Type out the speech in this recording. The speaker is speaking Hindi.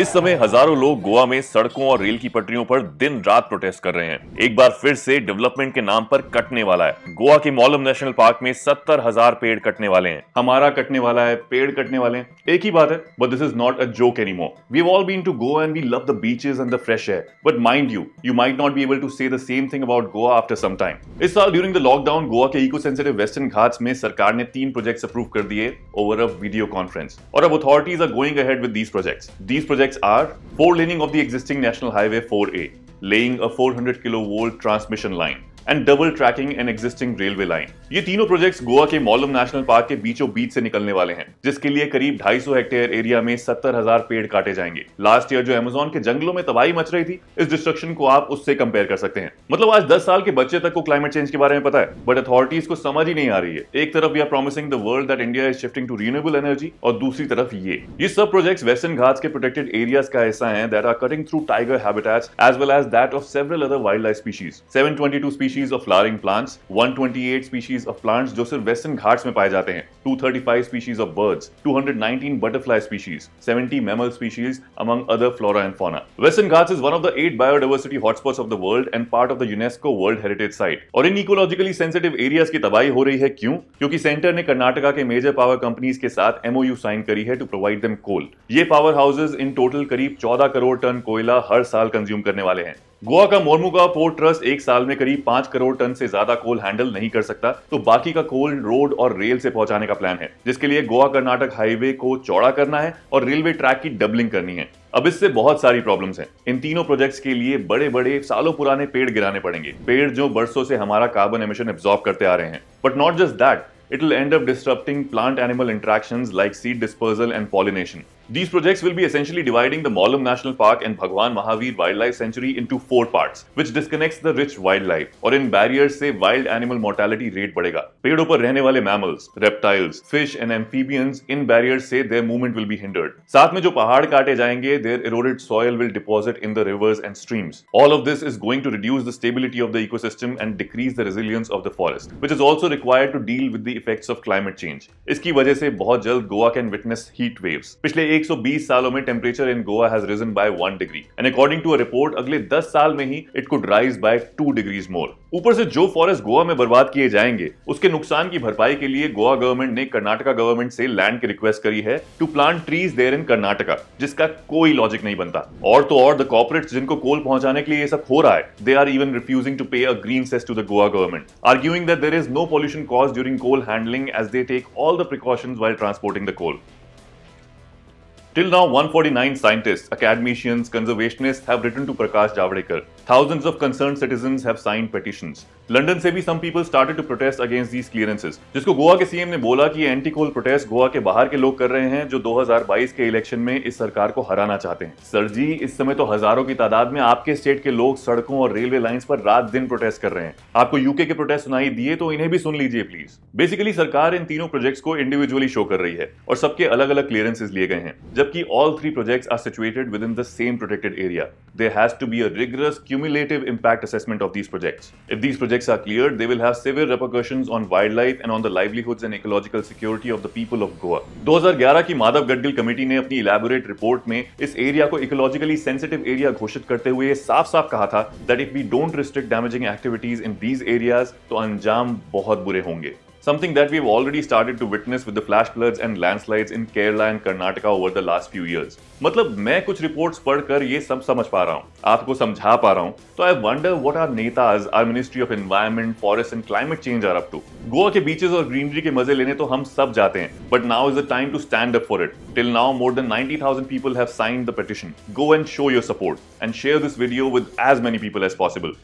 इस समय हजारों लोग गोवा में सड़कों और रेल की पटरियों पर दिन रात प्रोटेस्ट कर रहे हैं। एक बार फिर से डेवलपमेंट के नाम पर कटने वाला है। गोवा के मॉलम नेशनल पार्क में 70,000 पेड़ कटने वाले हैं। हमारा कटने वाला है, पेड़ कटने वाले हैं, एक ही बात है। But this is not a joke anymore. We have all been to Goa and we love the beaches and the fresh air, but mind you might not be able to say the same thing about Goa after some time. इस साल ड्यूरिंग द लॉकडाउन गोवा के इको सेंसिटिव वेस्टर्न घाट्स में सरकार ने 3 प्रोजेक्ट्स अप्रूव कर दिए ओवर अ वीडियो कॉन्फ्रेंस, और अब authorities are going ahead with these projects. These projects are 4 laning of the existing National Highway 4A, laying a 400 kilovolt transmission line, and double tracking an existing railway line. ये तीनों प्रोजेक्ट्स गोवा के मॉलम नेशनल पार्क के बीचों बीच से निकलने वाले हैं, जिसके लिए करीब 250 हेक्टेयर एरिया में 70,000 पेड़ काटे जाएंगे। लास्ट ईयर जो अमेज़न के जंगलों में तबाही मच रही थी, इस डिस्ट्रक्शन को आप उससे कंपेयर कर सकते हैं। मतलब आज 10 साल के बच्चे तक को क्लाइमेट चेंज के बारे में पता है, बट अथॉरिटीज को समझ ही नहीं आ रही है। एक तरफ we are promising the world that India is shifting to renewable energy, और दूसरी तरफ ये सब प्रोजेक्ट्स वेस्टर्न घाट्स के प्रोटेक्टेड एरियाज का हिस्सा हैं that are cutting through tiger habitats as well as that of several other wildlife species. 722 species of flowering plants, 128 species of plants जो सिर्फ वेस्टर्न घाट्स में पाए जाते हैं, 235 species of birds, 219 butterfly species, 70 mammal species among other flora and fauna. Western Ghats is one of the 8 biodiversity hotspots of the world and part of the UNESCO World Heritage Site. और इन इकोलॉजिकली सेंसिटिव एरियाज की तबाही हो रही है क्यों? क्योंकि सेंटर ने कर्नाटका के मेजर पावर कंपनीज के साथ MOU साइन करी है टू प्रोवाइड देम कोल। ये पावर हाउसेज इन टोटल करीब 14 करोड़ टन कोयला हर साल कंज्यूम करने वाले हैं। गोवा का मोरमुगांव पोर्ट ट्रस्ट एक साल में करीब 5 करोड़ टन से ज्यादा कोल हैंडल नहीं कर सकता, तो बाकी का कोल रोड और रेल से पहुंचाने का प्लान है, जिसके लिए गोवा कर्नाटक हाईवे को चौड़ा करना है और रेलवे ट्रैक की डबलिंग करनी है। अब इससे बहुत सारी प्रॉब्लम्स हैं। इन तीनों प्रोजेक्ट्स के लिए बड़े बड़े सालों पुराने पेड़ गिराने पड़ेंगे, पेड़ जो बरसों से हमारा कार्बन एमिशन एब्जॉर्ब करते आ रहे हैं। But not just that, it will end up disrupting plant-animal interactions like seed dispersal and pollination. These projects will be essentially dividing the Maulam National Park and Bhagwan Mahavir Wildlife Sanctuary into 4 parts, which disconnects the rich wildlife. और इन barriers से wild animal mortality rate बढ़ेगा। पेड़ों पर रहने वाले mammals, reptiles, fish and amphibians in barriers से their movement will be hindered. साथ में जो पहाड़ काटे जाएंगे, their eroded soil will deposit in the rivers and streams. All of this is going to reduce the stability of the ecosystem and decrease the resilience of the forest, which is also required to deal with the effects of climate change. इसकी वजह से बहुत जल्द Goa can witness heat waves. पिछले 120 सालों में temperature in Goa has risen by 1 degree and according to a report अगले 10 साल में ही it could rise by 2 degrees more. ऊपर से जो फॉरेस्ट गोवा में बर्बाद किए जाएंगे, उसके नुकसान की भरपाई के लिए गोवा गवर्नमेंट ने कर्नाटका गवर्नमेंट से लैंड की रिक्वेस्ट करी है to plant trees there in Karnataka, जिसका कोई लॉजिक नहीं बनता। और तो और द कॉर्पोरेट्स जिनको कोल पहुंचाने के लिए ये सब हो रहा है, they are even refusing to pay a green cess to the Goa government, arguing that there is no pollution caused during coal handling as they take all the precautions while transporting the coal. Till now, 149 scientists, academicians, conservationists have written to Prakash Javadekar. Thousands of concerned citizens have signed petitions. London से भी some people started to protest against these clearances. जिसको गोवा के सीएम ने बोला कि एंटी कोल प्रोटेस्ट गोवा के बाहर के लोग कर रहे हैं, जो 2022 के इलेक्शन में इस सरकार को हराना चाहते हैं। सर जी, इस समय तो हजारों की तादाद में आपके स्टेट के लोग सड़कों और रेलवे लाइंस पर रात दिन प्रोटेस्ट कर रहे हैं। आपको यूके के प्रोटेस्ट सुनाई दिए तो इन्हें भी सुन लीजिए प्लीज। बेसिकली सरकार इन तीनों प्रोजेक्ट्स को इंडिविजुअली शो कर रही है और सबके अलग अलग क्लियरेंसेस लिए गए हैं, जबकि all 3 projects are situated within the same protected area. There has to be a rigorous cumulative impact assessment of these projects. If these projects are cleared, they will have severe repercussions on wildlife and on the livelihoods and ecological security of the people of Goa. 2011 की माधव गडगिल कमेटी ने अपनी इलैबोरेट रिपोर्ट में इस एरिया को इकोलॉजिकली सेंसिटिव एरिया घोषित करते हुए साफ-साफ कहा था that if we don't restrict damaging activities in these areas, तो अंजाम बहुत बुरे होंगे। Something that we've already started to witness with the flash floods and landslides in Kerala and Karnataka over the last few years. मतलब मैं कुछ रिपोर्ट्स पढ़कर ये सब समझ पा रहा हूँ, आपको समझा पा रहा हूँ, तो I wonder what our नेताज, our Ministry of Environment, Forest and Climate Change are up to. Goa के बीचेस और ग्रीनरी के मजे लेने तो हम सब जाते हैं, but now is the time to stand up for it. Till now, more than 90,000 people have signed the petition. Go and show your support and share this video with as many people as possible.